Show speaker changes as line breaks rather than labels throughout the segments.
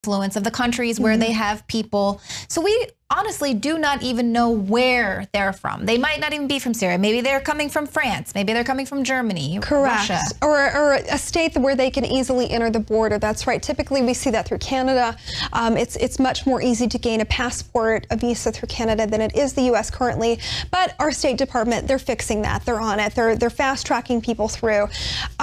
influence of the countries where they have people. So we honestly do not even know where they're from. They might not even be from Syria. Maybe they're coming from France. Maybe they're coming from Germany,
correct,
Russia.
Or a state where they can easily enter the border. That's right. Typically, we see that through Canada. It's much more easy to gain a passport, a visa through Canada than it is the U.S. currently. But our State Department, they're fixing that. They're on it. They're fast-tracking people through.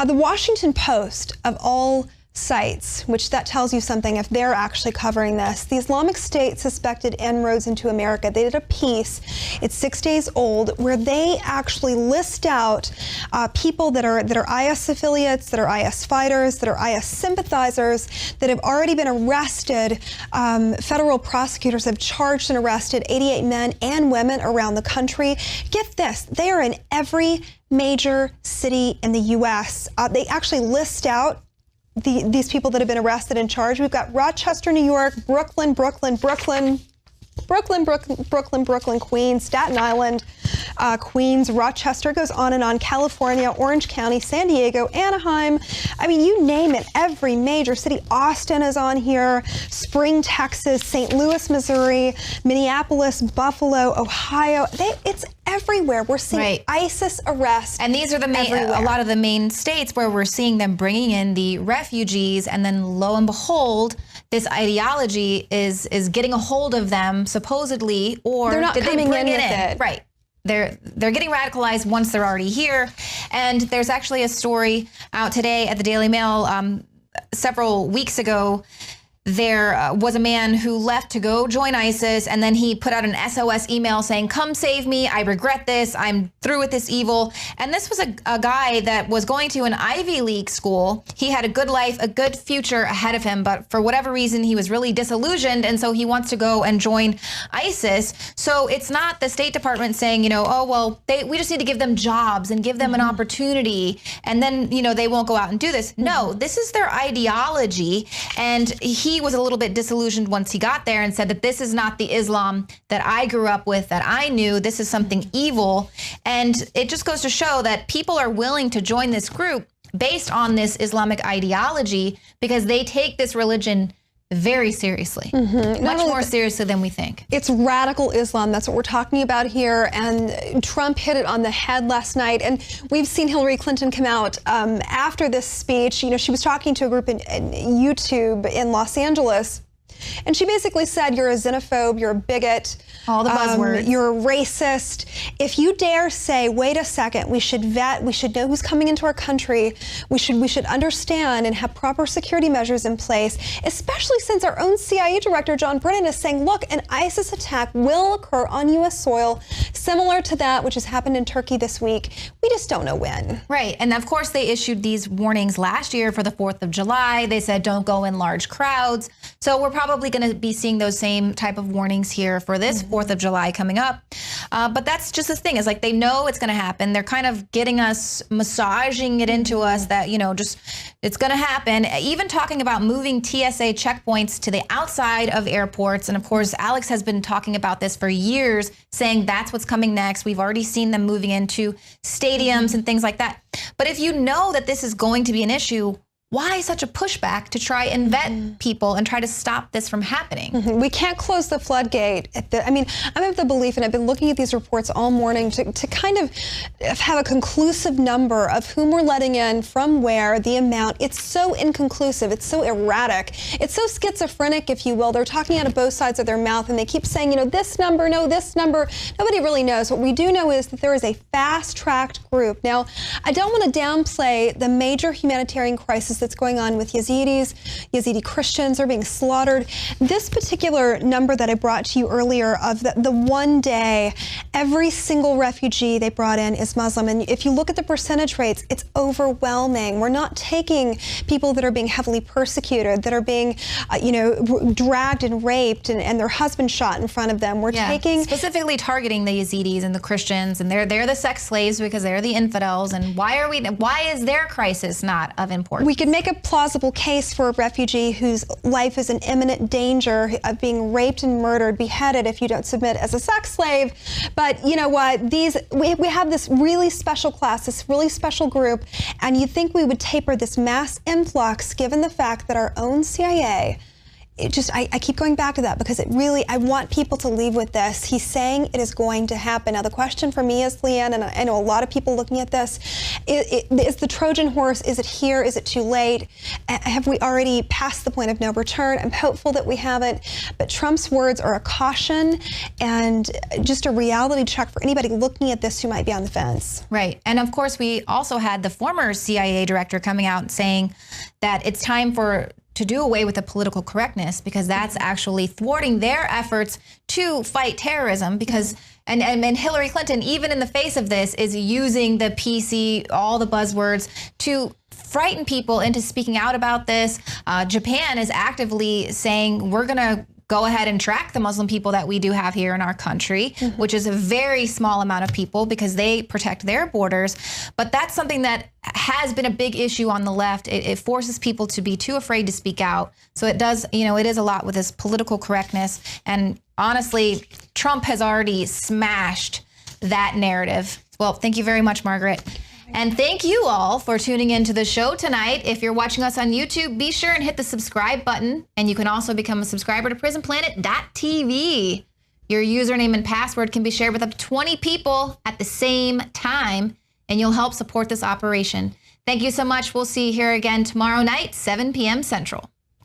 The Washington Post, of all sites, which that tells you something if they're actually covering this. The Islamic State suspected inroads into America. They did a piece, it's 6 days old, where they actually list out people that are IS affiliates, that are IS fighters, that are IS sympathizers, that have already been arrested. Federal prosecutors have charged and arrested 88 men and women around the country. Get this, they are in every major city in the U.S. They actually list out these people that have been arrested and charged. We've got Rochester, New York, Brooklyn, Queens, Staten Island, Queens, Rochester, goes on and on, California, Orange County, San Diego, Anaheim. I mean, you name it, every major city. Austin is on here, Spring, Texas, St. Louis, Missouri, Minneapolis, Buffalo, Ohio. It's everywhere. We're seeing ISIS arrests.
And these are the main, a lot of the main states where we're seeing them bringing in the refugees, and then lo and behold, this ideology is getting a hold of them, supposedly, or
they're not coming in with it.
Right. They're getting radicalized once they're already here. And there's actually a story out today at the Daily Mail several weeks ago. There was a man who left to go join ISIS, and then he put out an SOS email saying, "Come save me. I regret this. I'm through with this evil." And this was a guy that was going to an Ivy League school. He had a good life, a good future ahead of him, but for whatever reason, he was really disillusioned, and so he wants to go and join ISIS. So it's not the State Department saying, you know, oh, well, we just need to give them jobs and give them an opportunity, and then, you know, they won't go out and do this. No, this is their ideology, and he was a little bit disillusioned once he got there and said that this is not the Islam that I grew up with, that I knew. This is something evil. And it just goes to show that people are willing to join this group based on this Islamic ideology because they take this religion very seriously, much more seriously than we think.
It's radical Islam. That's what we're talking about here. And Trump hit it on the head last night. And we've seen Hillary Clinton come out after this speech. You know, she was talking to a group in YouTube in Los Angeles. And she basically said, you're a xenophobe, you're a bigot.
All the buzzwords.
You're a racist. If you dare say, wait a second, we should vet, we should know who's coming into our country, we should understand and have proper security measures in place, especially since our own CIA director, John Brennan, is saying, look, an ISIS attack will occur on U.S. soil, similar to that which has happened in Turkey this week. We just don't know when.
Right. And of course, they issued these warnings last year for the 4th of July. They said, don't go in large crowds. So we're probably going to be seeing those same type of warnings here for this 4th of July coming up. But that's just the thing, is like they know it's going to happen. They're kind of getting us, massaging it into us that, you know, just it's going to happen. Even talking about moving TSA checkpoints to the outside of airports. And of course, Alex has been talking about this for years, saying that's what's coming next. We've already seen them moving into stadiums and things like that. But if you know that this is going to be an issue, why such a pushback to try and vet people and try to stop this from happening?
We can't close the floodgate. I mean, I'm of the belief, and I've been looking at these reports all morning to kind of have a conclusive number of whom we're letting in, from where, the amount. It's so inconclusive. It's so erratic. It's so schizophrenic, if you will. They're talking out of both sides of their mouth, and they keep saying, you know, this number, no, this number. Nobody really knows. What we do know is that there is a fast-tracked group. Now, I don't want to downplay the major humanitarian crisis that's going on with Yazidis. Yazidi Christians are being slaughtered. This particular number that I brought to you earlier of the one day, every single refugee they brought in is Muslim. And if you look at the percentage rates, it's overwhelming. We're not taking people that are being heavily persecuted, that are being, you know, dragged and raped and their husband shot in front of them. We're taking...
Specifically targeting the Yazidis and the Christians, and they're the sex slaves because they're the infidels. And why is their crisis not of importance?
We could make a plausible case for a refugee whose life is in imminent danger of being raped and murdered, beheaded if you don't submit as a sex slave. But you know what? We have this really special class, this really special group, and you'd think we would taper this mass influx given the fact that our own CIA I keep going back to that because it really, I want people to leave with this. He's saying it is going to happen. Now, the question for me is, Leanne, and I know a lot of people looking at this, is the Trojan horse, is it here? Is it too late? Have we already passed the point of no return? I'm hopeful that we haven't, but Trump's words are a caution and just a reality check for anybody looking at this who might be on the fence.
Right. And of course, we also had the former CIA director coming out and saying that it's time to do away with the political correctness, because that's actually thwarting their efforts to fight terrorism. Because and Hillary Clinton, even in the face of this, is using the PC, all the buzzwords, to frighten people into speaking out about this. Japan is actively saying, we're going to go ahead and track the Muslim people that we do have here in our country, which is a very small amount of people because they protect their borders. But that's something that has been a big issue on the left. It forces people to be too afraid to speak out. So it does, it is a lot with this political correctness. And honestly, Trump has already smashed that narrative. Well, thank you very much, Margaret. And thank you all for tuning into the show tonight. If you're watching us on YouTube, be sure and hit the subscribe button. And you can also become a subscriber to PrisonPlanet.tv. Your username and password can be shared with up to 20 people at the same time, and you'll help support this operation. Thank you so much. We'll see you here again tomorrow night, 7 p.m. Central.